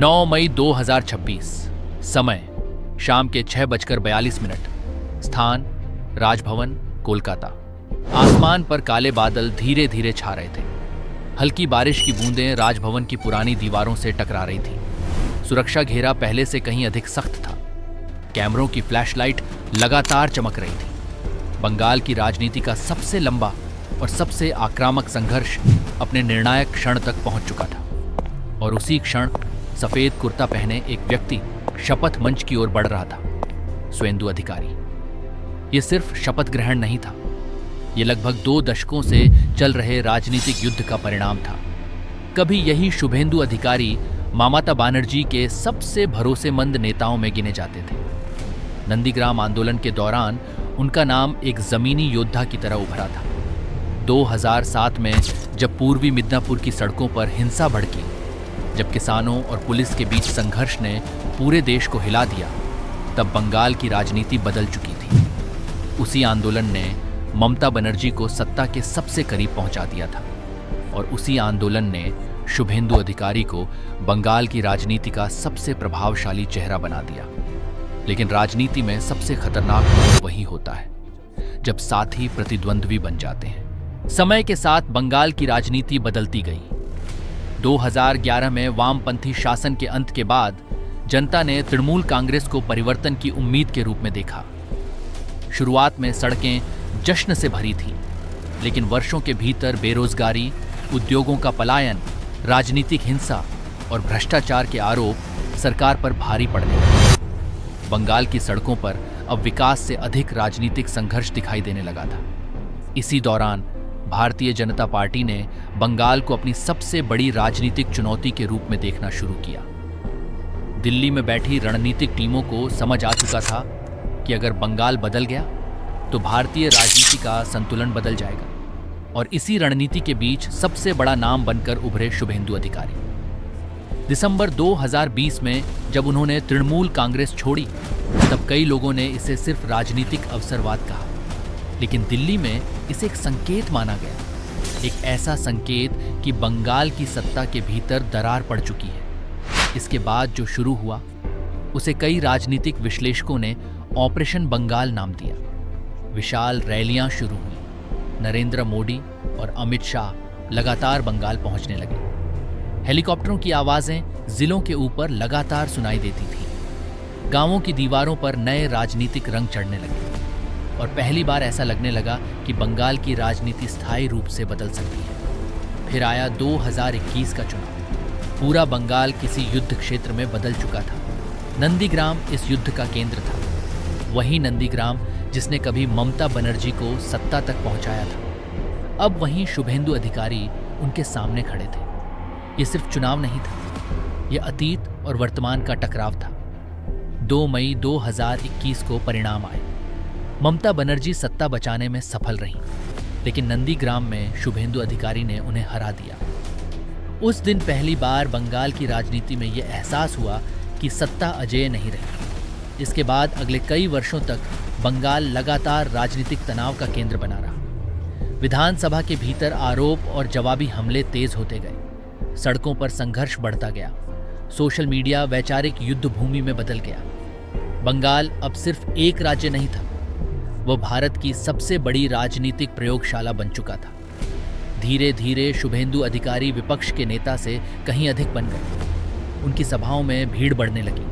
9 मई 2026। समय शाम के 6:42। स्थान राजभवन, कोलकाता। आसमान पर काले बादल धीरे धीरे छा रहे थे। हल्की बारिश की बूंदें राजभवन की पुरानी दीवारों से टकरा रही थी। सुरक्षा घेरा पहले से कहीं अधिक सख्त था। कैमरों की फ्लैशलाइट लगातार चमक रही थी। बंगाल की राजनीति का सबसे लंबा और सबसे आक्रामक संघर्ष अपने निर्णायक क्षण तक पहुंच चुका था। और उसी क्षण सफेद कुर्ता पहने एक व्यक्ति शपथ मंच की ओर बढ़ रहा था, शुभेंदु अधिकारी। यह सिर्फ शपथ ग्रहण नहीं था, यह लगभग 2 दशकों से चल रहे राजनीतिक युद्ध का परिणाम था। कभी यही शुभेंदु अधिकारी ममता बनर्जी के सबसे भरोसेमंद नेताओं में गिने जाते थे। नंदीग्राम आंदोलन के दौरान उनका नाम एक जमीनी योद्धा की तरह उभरा था। 2007 में जब पूर्वी मिदनापुर की सड़कों पर हिंसा भड़की, जब किसानों और पुलिस के बीच संघर्ष ने पूरे देश को हिला दिया, तब बंगाल की राजनीति बदल चुकी थी। उसी आंदोलन ने ममता बनर्जी को सत्ता के सबसे करीब पहुंचा दिया था और उसी आंदोलन ने शुभेंदु अधिकारी को बंगाल की राजनीति का सबसे प्रभावशाली चेहरा बना दिया। लेकिन राजनीति में सबसे खतरनाक वही होता है जब साथी प्रतिद्वंद्वी बन जाते हैं। समय के साथ बंगाल की राजनीति बदलती गई। 2011 में वामपंथी शासन के अंत के बाद जनता ने तृणमूल कांग्रेस को परिवर्तन की उम्मीद के रूप में देखा। शुरुआत में सड़कें जश्न से भरी थीं, लेकिन वर्षों के भीतर बेरोजगारी, उद्योगों का पलायन, राजनीतिक हिंसा और भ्रष्टाचार के आरोप सरकार पर भारी पड़ने लगे। बंगाल की सड़कों पर अब विकास से अधिक राजनीतिक संघर्ष दिखाई देने लगा था। इसी दौरान भारतीय जनता पार्टी ने बंगाल को अपनी सबसे बड़ी राजनीतिक चुनौती के रूप में देखना शुरू किया। दिल्ली में बैठी रणनीतिक टीमों को समझ आ चुका था कि अगर बंगाल बदल गया तो भारतीय राजनीति का संतुलन बदल जाएगा। और इसी रणनीति के बीच सबसे बड़ा नाम बनकर उभरे शुभेंदु अधिकारी। दिसंबर 2020 में जब उन्होंने तृणमूल कांग्रेस छोड़ी, तब कई लोगों ने इसे सिर्फ राजनीतिक अवसरवाद कहा, लेकिन दिल्ली में इसे एक संकेत माना गया। एक ऐसा संकेत कि बंगाल की सत्ता के भीतर दरार पड़ चुकी है। इसके बाद जो शुरू हुआ उसे कई राजनीतिक विश्लेषकों ने ऑपरेशन बंगाल नाम दिया। विशाल रैलियां शुरू हुई। नरेंद्र मोदी और अमित शाह लगातार बंगाल पहुंचने लगे। हेलीकॉप्टरों की आवाजें जिलों के ऊपर लगातार सुनाई देती थी। गांवों की दीवारों पर नए राजनीतिक रंग चढ़ने लगे और पहली बार ऐसा लगने लगा कि बंगाल की राजनीति स्थायी रूप से बदल सकती है। फिर आया 2021 का चुनाव। पूरा बंगाल किसी युद्ध क्षेत्र में बदल चुका था। नंदीग्राम इस युद्ध का केंद्र था। वही नंदीग्राम जिसने कभी ममता बनर्जी को सत्ता तक पहुंचाया था। अब वहीं शुभेंदु अधिकारी उनके सामने खड़े थे। ये सिर्फ चुनाव नहीं था, ये अतीत और वर्तमान का टकराव था। 2 मई 2021 को परिणाम आए। ममता बनर्जी सत्ता बचाने में सफल रहीं, लेकिन नंदीग्राम में शुभेंदु अधिकारी ने उन्हें हरा दिया। उस दिन पहली बार बंगाल की राजनीति में यह एहसास हुआ कि सत्ता अजेय नहीं रही। इसके बाद अगले कई वर्षों तक बंगाल लगातार राजनीतिक तनाव का केंद्र बना रहा। विधानसभा के भीतर आरोप और जवाबी हमले तेज होते गए। सड़कों पर संघर्ष बढ़ता गया। सोशल मीडिया वैचारिक युद्ध भूमि में बदल गया। बंगाल अब सिर्फ एक राज्य नहीं था, वह भारत की सबसे बड़ी राजनीतिक प्रयोगशाला बन चुका था। धीरे धीरे शुभेंदु अधिकारी विपक्ष के नेता से कहीं अधिक बन गए। उनकी सभाओं में भीड़ बढ़ने लगी।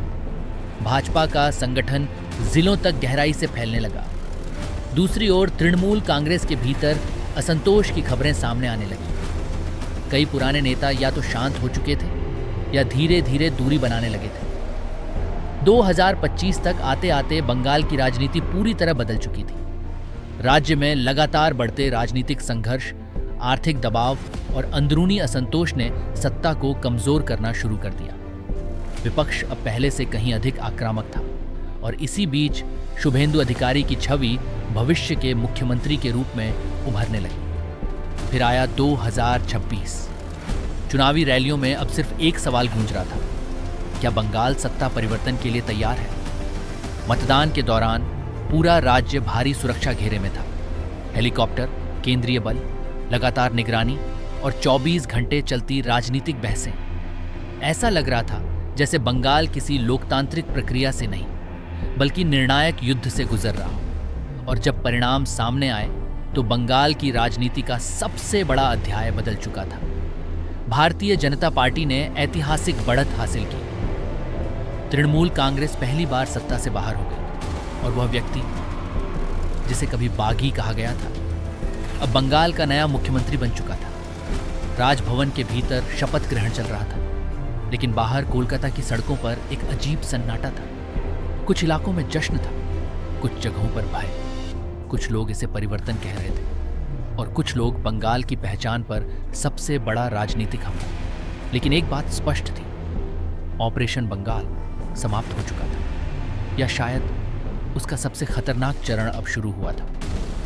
भाजपा का संगठन जिलों तक गहराई से फैलने लगा। दूसरी ओर तृणमूल कांग्रेस के भीतर असंतोष की खबरें सामने आने लगी। कई पुराने नेता या तो शांत हो चुके थे या धीरे धीरे दूरी बनाने लगे थे। 2025 तक आते आते बंगाल की राजनीति पूरी तरह बदल चुकी थी। राज्य में लगातार बढ़ते राजनीतिक संघर्ष, आर्थिक दबाव और अंदरूनी असंतोष ने सत्ता को कमजोर करना शुरू कर दिया। विपक्ष अब पहले से कहीं अधिक आक्रामक था और इसी बीच शुभेंदु अधिकारी की छवि भविष्य के मुख्यमंत्री के रूप में उभरने लगी। फिर आया 2026। चुनावी रैलियों में अब सिर्फ एक सवाल गूंज रहा था, क्या बंगाल सत्ता परिवर्तन के लिए तैयार है? मतदान के दौरान पूरा राज्य भारी सुरक्षा घेरे में था। हेलीकॉप्टर, केंद्रीय बल, लगातार निगरानी और 24 घंटे चलती राजनीतिक बहसें। ऐसा लग रहा था जैसे बंगाल किसी लोकतांत्रिक प्रक्रिया से नहीं बल्कि निर्णायक युद्ध से गुजर रहा हो। और जब परिणाम सामने आए तो बंगाल की राजनीति का सबसे बड़ा अध्याय बदल चुका था। भारतीय जनता पार्टी ने ऐतिहासिक बढ़त हासिल की। तृणमूल कांग्रेस पहली बार सत्ता से बाहर हो गई और वह व्यक्ति जिसे कभी बागी कहा गया था अब बंगाल का नया मुख्यमंत्री बन चुका था। राजभवन के भीतर शपथ ग्रहण चल रहा था, लेकिन बाहर कोलकाता की सड़कों पर एक अजीब सन्नाटा था। कुछ इलाकों में जश्न था, कुछ जगहों पर भय। कुछ लोग इसे परिवर्तन कह रहे थे और कुछ लोग बंगाल की पहचान पर सबसे बड़ा राजनीतिक हमला। लेकिन एक बात स्पष्ट थी, ऑपरेशन बंगाल समाप्त हो चुका था, या शायद उसका सबसे खतरनाक चरण अब शुरू हुआ था।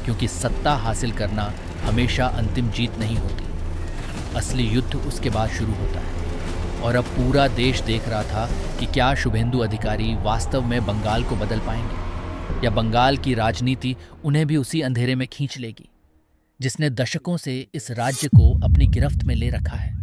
क्योंकि सत्ता हासिल करना हमेशा अंतिम जीत नहीं होती, असली युद्ध उसके बाद शुरू होता है। और अब पूरा देश देख रहा था कि क्या शुभेंदु अधिकारी वास्तव में बंगाल को बदल पाएंगे, या बंगाल की राजनीति उन्हें भी उसी अंधेरे में खींच लेगी जिसने दशकों से इस राज्य को अपनी गिरफ्त में ले रखा है।